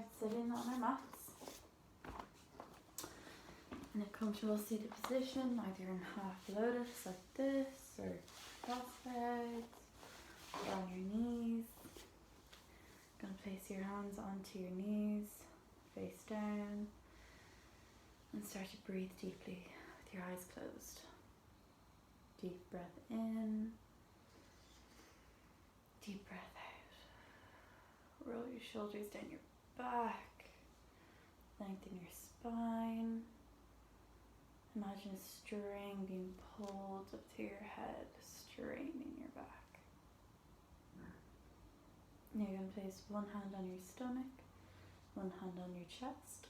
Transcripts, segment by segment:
started sitting on our mats. And a comfortable seated position, either in half lotus like this, or cross-legged, or on your knees. Gonna place your hands onto your knees, face down, and start to breathe deeply with your eyes closed. Deep breath in, deep breath out. Roll your shoulders down your back, lengthen your spine. Imagine a string being pulled up to your head, straightening your back. Now you're going to place one hand on your stomach, one hand on your chest,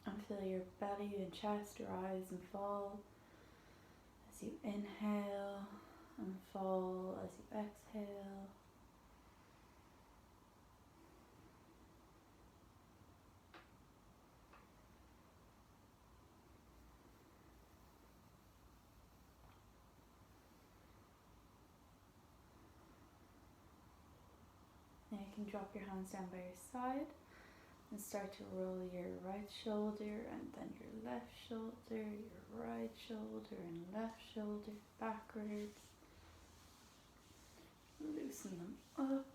and feel your belly and chest rise and fall as you inhale and fall as you exhale. Now you can drop your hands down by your side and start to roll your right shoulder and then your left shoulder, your right shoulder and left shoulder backwards. Loosen them up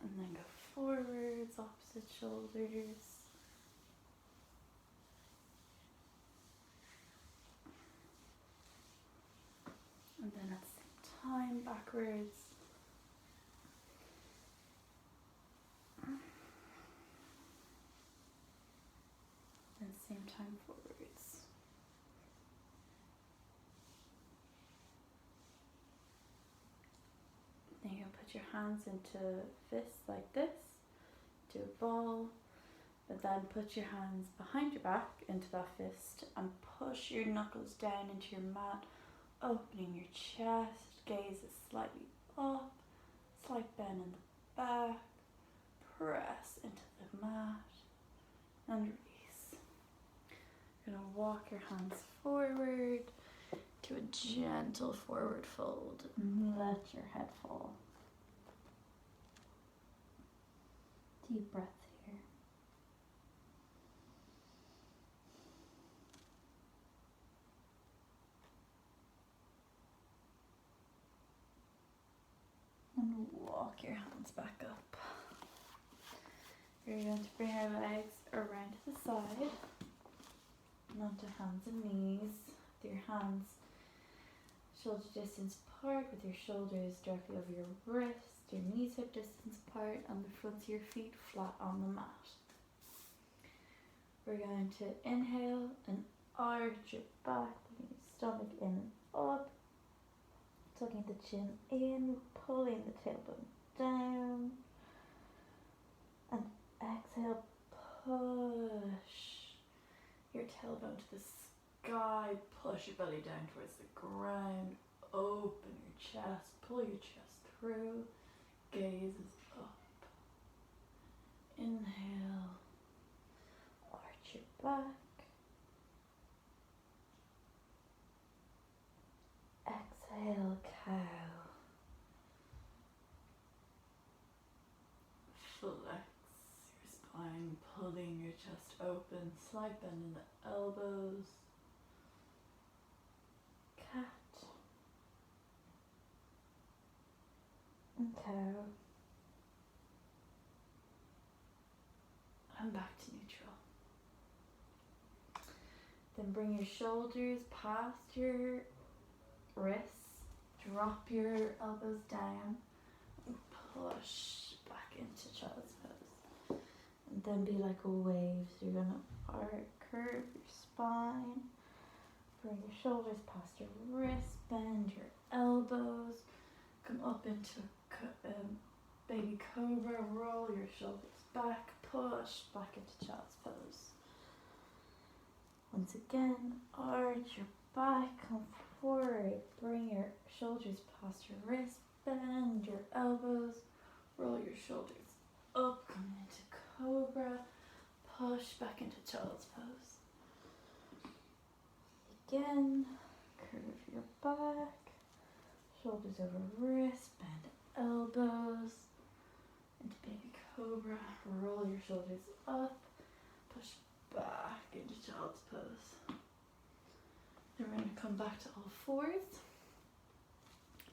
and then go forwards, opposite shoulders. And then at the same time backwards. And same time forwards. Then you can put your hands into fists like this, do a ball, but then put your hands behind your back into that fist and push your knuckles down into your mat, opening your chest, gaze is slightly up, slight bend in the back, press into the mat, and release. You're going to walk your hands forward to a gentle forward fold and let your head fall. Deep breath here. And walk your hands back up. You're going to bring our legs around to the side. And onto hands and knees, with your hands shoulder distance apart, with your shoulders directly over your wrists, your knees hip distance apart, and the fronts of your feet flat on the mat. We're going to inhale and arch your back, bringing your stomach in and up, tucking the chin in, pulling the tailbone down, and exhale, push your tailbone to the sky, push your belly down towards the ground, open your chest, pull your chest through, gaze is up. Inhale, arch your back. Exhale, cow. Flex your spine, pulling your chest open, slight bend in the elbows. Cat. And cow. And back to neutral. Then bring your shoulders past your wrists, drop your elbows down, and push back into child's pose. And then be like a wave. So you're going to curve your spine, bring your shoulders past your wrists, bend your elbows, come up into baby cobra, roll your shoulders back, push back into child's pose. Once again, arch your back, come forward, bring your shoulders past your wrists, bend your elbows, roll your shoulders up, come into cobra, push back into child's pose. Again, curve your back, shoulders over wrists, bend elbows, into baby cobra. Roll your shoulders up. Push back into child's pose. Then we're going to come back to all fours.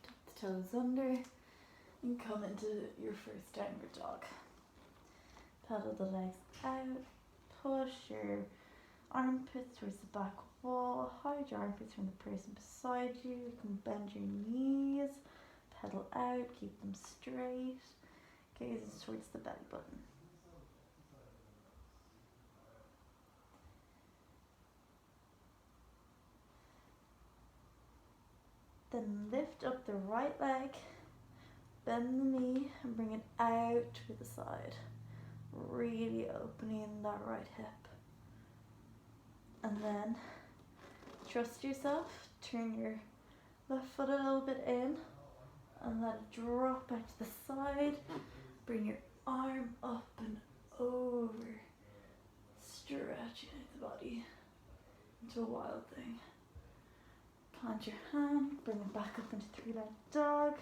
Tuck the toes under. And come into your first downward dog. Pedal the legs out. Push your armpits towards the back wall. Hide your armpits from the person beside you. You can bend your knees. Pedal out. Keep them straight. Gazes towards the belly button. Then lift up the right leg. Bend the knee and bring it out to the side. Really opening that right hip. And then trust yourself. Turn your left foot a little bit in and let it drop out to the side. Bring your arm up and over. Stretching out the body into a wild thing. Plant your hand, bring it back up into three-legged dog.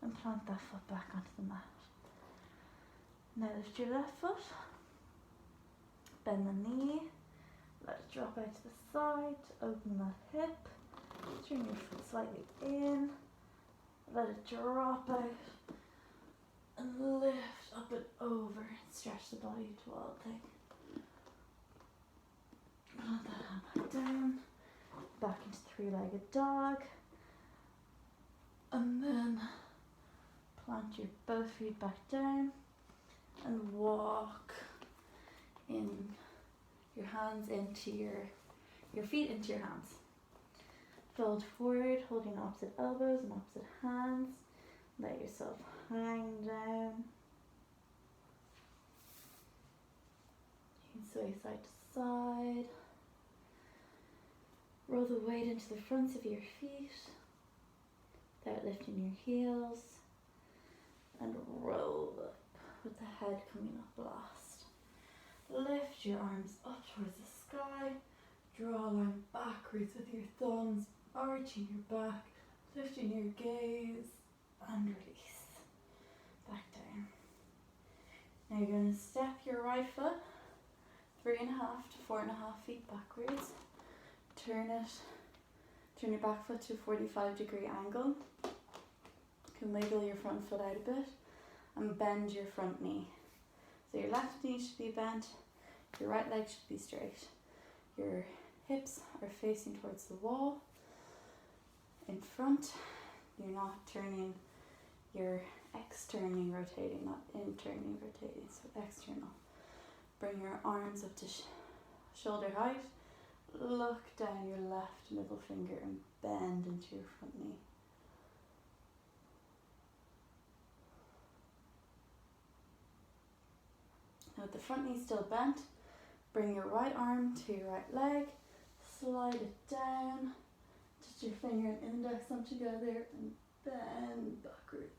And plant that foot back onto the mat. Now lift your left foot, bend the knee, let it drop out to the side, open that hip, turn your foot slightly in, let it drop out, and lift up and over, and stretch the body to wild thing. Plant that hand back down, back into three-legged dog, and then plant your both feet back down and walk in your hands into your feet into your hands. Fold forward, holding opposite elbows and opposite hands. Let yourself hang down. You can sway side to side. Roll the weight into the fronts of your feet without lifting your heels. And roll up with the head coming up last. Lift your arms up towards the sky. Draw a line backwards with your thumbs, arching your back, lifting your gaze, and release. Back down. Now you're going to step your right foot 3.5 to 4.5 feet backwards. Turn your back foot to a 45-degree angle. You can wiggle your front foot out a bit and bend your front knee. So your left knee should be bent, your right leg should be straight. Your hips are facing towards the wall. In front, you're not turning, you're externally rotating, not internally rotating, so external. Bring your arms up to shoulder height. Look down your left middle finger and bend into your front knee. Now with the front knee still bent, bring your right arm to your right leg, slide it down, touch your finger and index them together and bend backwards.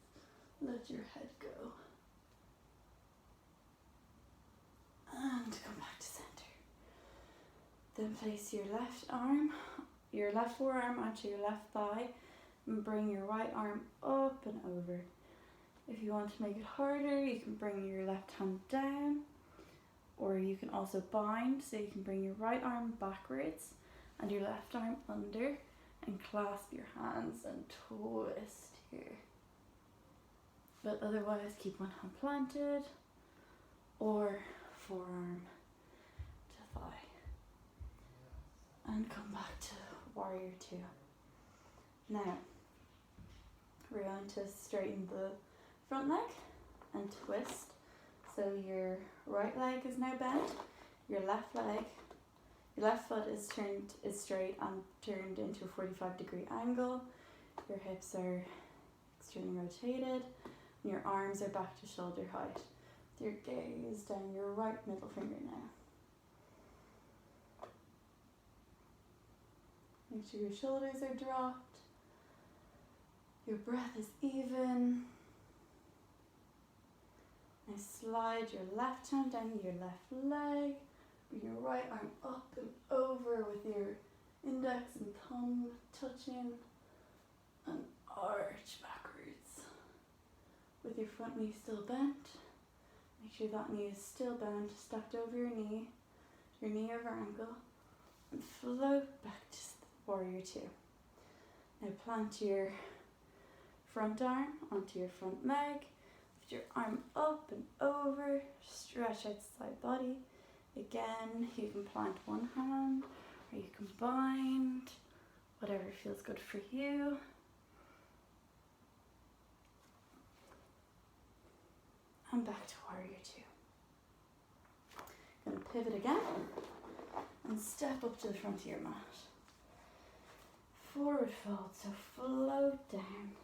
Let your head go. And come back to center. Then place your left arm, your left forearm onto your left thigh and bring your right arm up and over. If you want to make it harder, you can bring your left hand down, or you can also bind, so you can bring your right arm backwards and your left arm under and clasp your hands and twist here. But otherwise keep one hand planted or forearm to thigh. And come back to warrior two. Now, we're going to straighten the front leg and twist. So your right leg is now bent, your left foot is straight and turned into a 45-degree angle. Your hips are externally rotated, and your arms are back to shoulder height. With your gaze down your right middle finger now. Make sure your shoulders are dropped. Your breath is even. Now slide your left hand down your left leg. Bring your right arm up and over with your index and thumb touching. And arch backwards. With your front knee still bent. Make sure that knee is still bent, stacked over your knee over ankle, and float back to warrior two. Now plant your front arm onto your front leg, lift your arm up and over, stretch out the side body. Again, you can plant one hand or you can bind, whatever feels good for you. And back to warrior two. Gonna pivot again and step up to the front of your mat. Forward fold, so float down.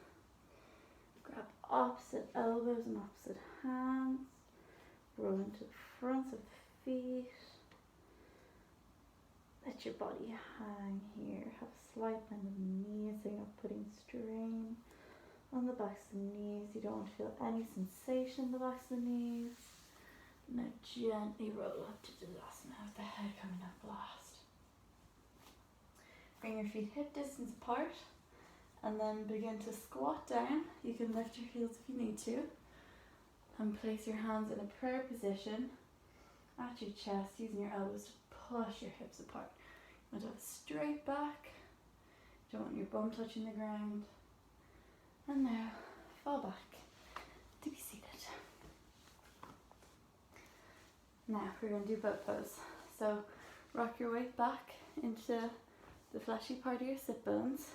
Grab opposite elbows and opposite hands. Roll into the fronts of the feet. Let your body hang here. Have a slight bend of the knees so you're not putting strain on the backs of the knees. You don't want to feel any sensation in the backs of the knees. Now gently roll up to Tadasana with the head coming up last. Bring your feet hip distance apart and then begin to squat down. You can lift your heels if you need to. And place your hands in a prayer position at your chest, using your elbows to push your hips apart. You want to have a straight back. You don't want your bum touching the ground. And now, fall back to be seated. Now, we're going to do boat pose. So, rock your weight back into the fleshy part of your sit bones.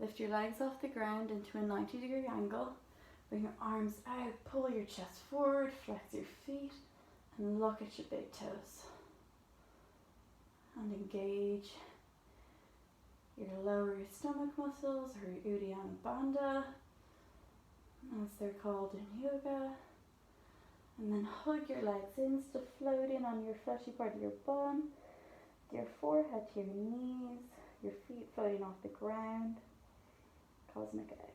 Lift your legs off the ground into a 90-degree angle. Bring your arms out, pull your chest forward, flex your feet, and look at your big toes. And engage your lower stomach muscles, or your Uddiyana Bandha, as they're called in yoga. And then hug your legs in, so float in on your fleshy part of your bum, your forehead to your knees, your feet floating off the ground. Cosmic egg.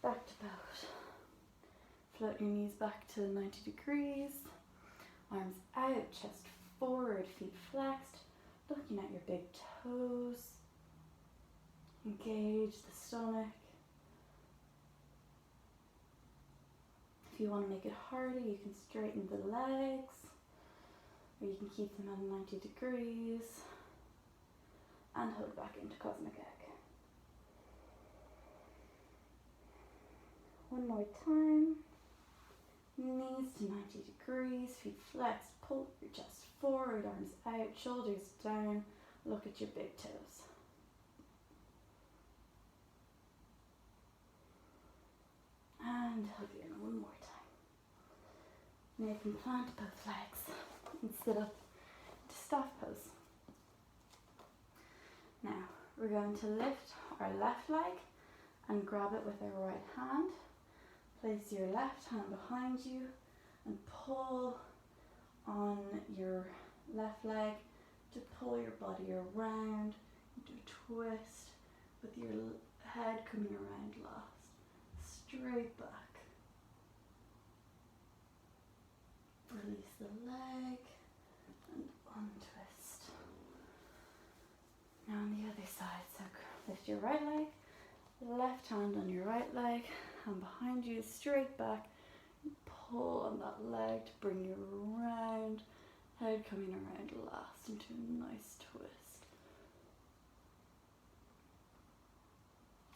Back to boat. Float your knees back to 90 degrees. Arms out, chest forward, feet flexed. Looking at your big toes. Engage the stomach. If you want to make it harder, you can straighten the legs. Or you can keep them at 90 degrees. And hug back into cosmic egg. One more time. Knees to 90 degrees, feet flexed, pull your chest forward, arms out, shoulders down. Look at your big toes. And hug in one more time. Now you can plant both legs and sit up to staff pose. Now we're going to lift our left leg and grab it with our right hand. Place your left hand behind you and pull on your left leg to pull your body around into a twist with your head coming around last. Straight back. Release the leg and untwist. Now on the other side, so lift your right leg, left hand on your right leg, and behind you, straight back. Pull on that leg to bring you around, head coming around last into a nice twist.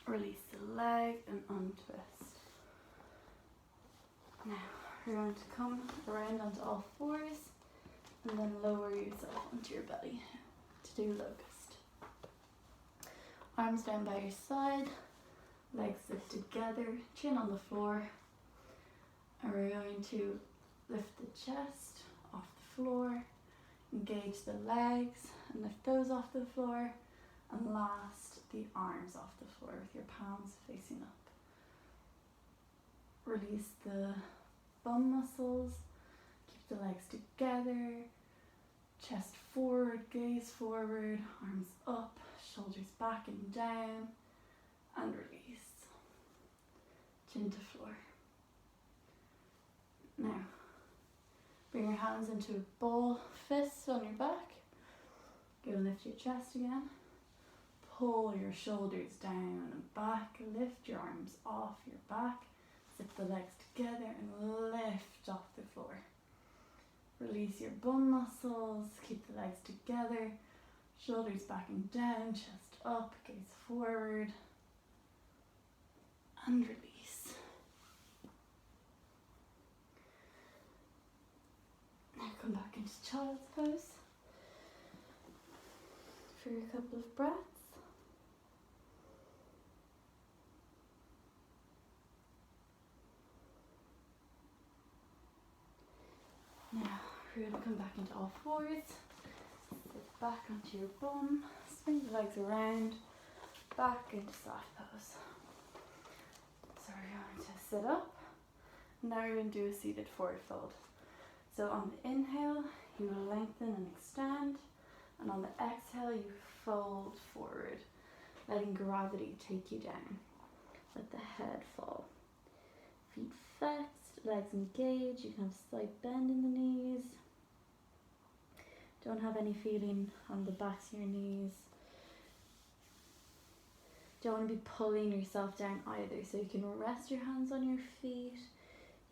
Release the leg and untwist. Now we're going to come around onto all fours and then lower yourself onto your belly to do locust. Arms down by your side, legs lift together, chin on the floor. And we're going to lift the chest off the floor, engage the legs and lift those off the floor, and last the arms off the floor with your palms facing up. Release the bum muscles, keep the legs together, chest forward, gaze forward, arms up, shoulders back and down, and release. Chin to floor. Now, bring your hands into a ball fist on your back. Go and lift your chest again. pull your shoulders down and back, lift your arms off your back, zip the legs together and lift off the floor. Release your bum muscles, keep the legs together, shoulders back and down, chest up, gaze forward, and release. Now come back into child's pose for a couple of breaths. Now we're going to come back into all fours, sit back onto your bum, swing the legs around, back into soft pose. So we're going to sit up, now we're going to do a seated forward fold. So on the inhale, you will lengthen and extend, and on the exhale, you fold forward, letting gravity take you down. Let the head fall. Feet flexed, legs engaged, you can have a slight bend in the knees. Don't have any feeling on the backs of your knees. Don't want to be pulling yourself down either, so you can rest your hands on your feet.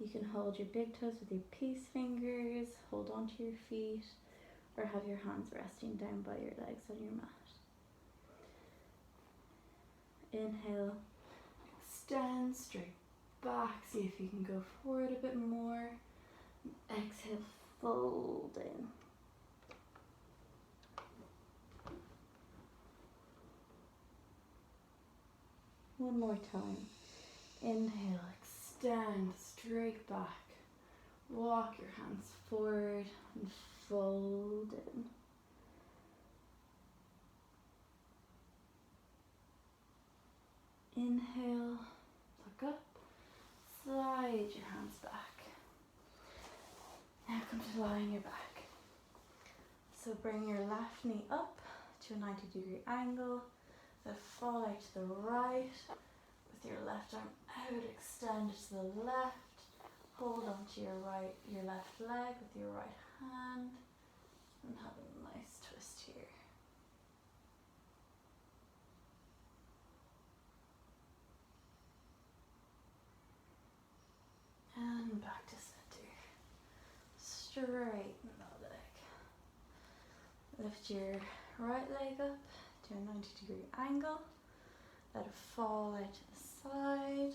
You can hold your big toes with your peace fingers, hold onto your feet, or have your hands resting down by your legs on your mat. Inhale, extend straight back, see if you can go forward a bit more. Exhale, fold in. One more time. Inhale, extend straight back. Walk your hands forward and fold in. Inhale, look up, slide your hands back. Now come to lie on your back. So bring your left knee up to a 90-degree angle, then fall out to the right with your left arm out, extend to the left. Hold on to your left leg with your right hand and have a nice twist here. And back to center. Straighten the leg. Lift your right leg up to a 90-degree angle. Let it fall out to the side,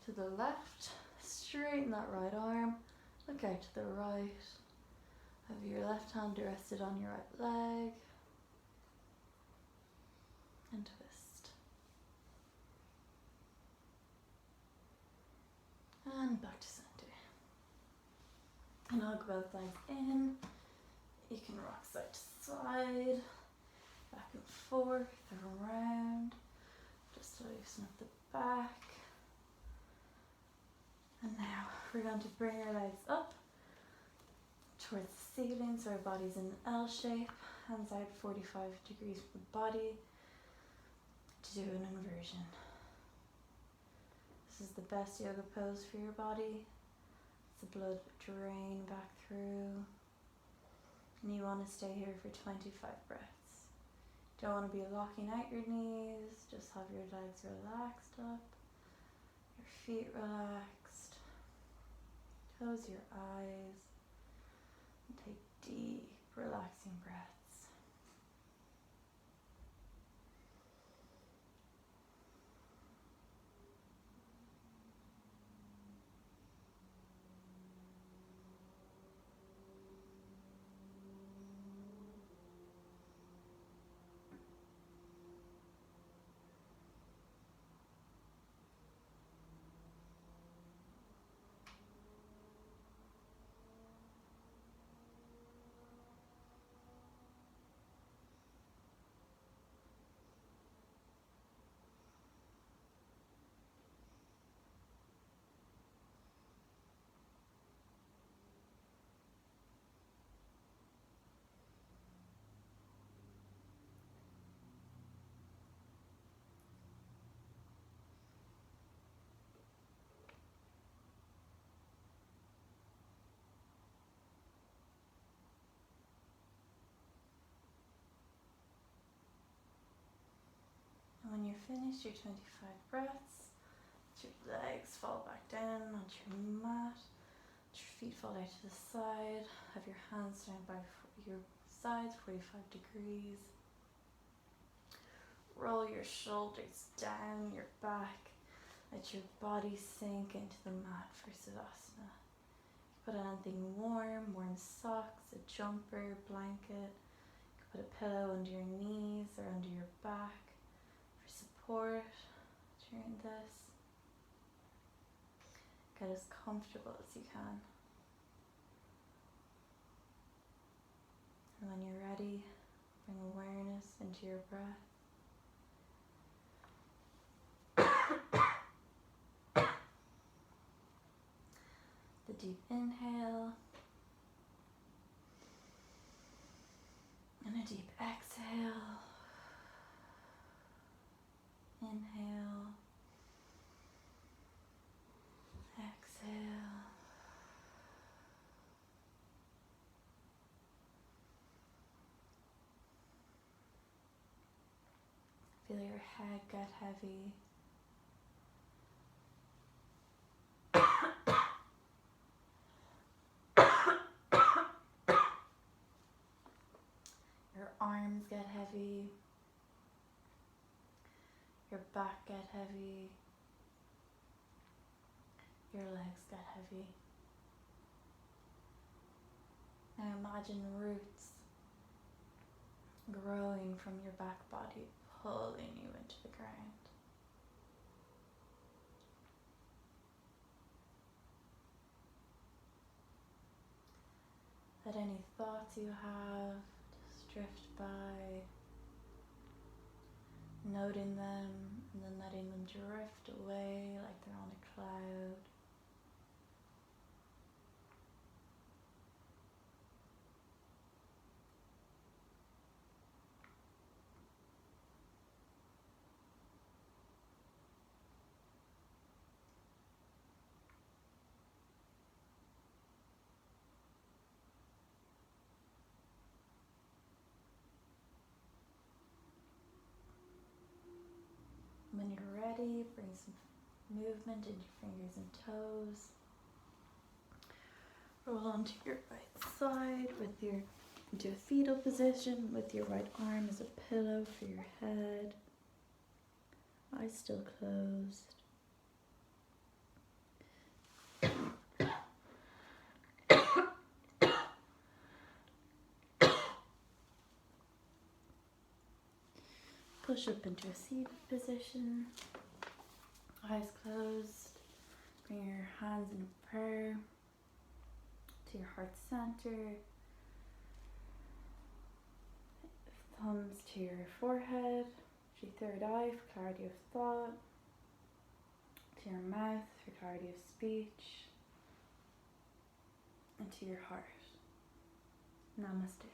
to the left. Straighten that right arm. Look out to the right. Have your left hand rested on your right leg. And twist. And back to center. And hug both legs in. You can rock side to side. Back and forth, around. Just to loosen up the back. And now we're going to bring our legs up towards the ceiling, so our body's in an L shape, hands out 45 degrees from the body to do an inversion. This is the best yoga pose for your body. It's the blood drain back through. And you want to stay here for 25 breaths. Don't want to be locking out your knees, just have your legs relaxed up, your feet relaxed. Close your eyes and take deep, relaxing breaths. you're finished your 25 breaths, let your legs fall back down onto your mat. Let your feet fall out to the side. Have your hands down by your sides, 45 degrees. Roll your shoulders down your back. Let your body sink into the mat for Savasana. Put on anything warm socks, a jumper, blanket. You can put a pillow under your knees or under your back for support during this. Get as comfortable as you can. And when you're ready, bring awareness into your breath. The deep inhale and a deep exhale. Inhale, exhale. Feel your head get heavy. Your arms get heavy. Your back get heavy. Your legs get heavy. Now imagine roots growing from your back body, pulling you into the ground. Let any thoughts you have just drift by, noting them and then letting them drift away like they're on a cloud. When you're ready, bring some movement in your fingers and toes. Roll onto your right side into a fetal position with your right arm as a pillow for your head. Eyes still closed. Push up into a seated position. Eyes closed. Bring your hands in prayer to your heart center. Thumbs to your forehead, to your third eye for clarity of thought, to your mouth for clarity of speech, and to your heart. Namaste.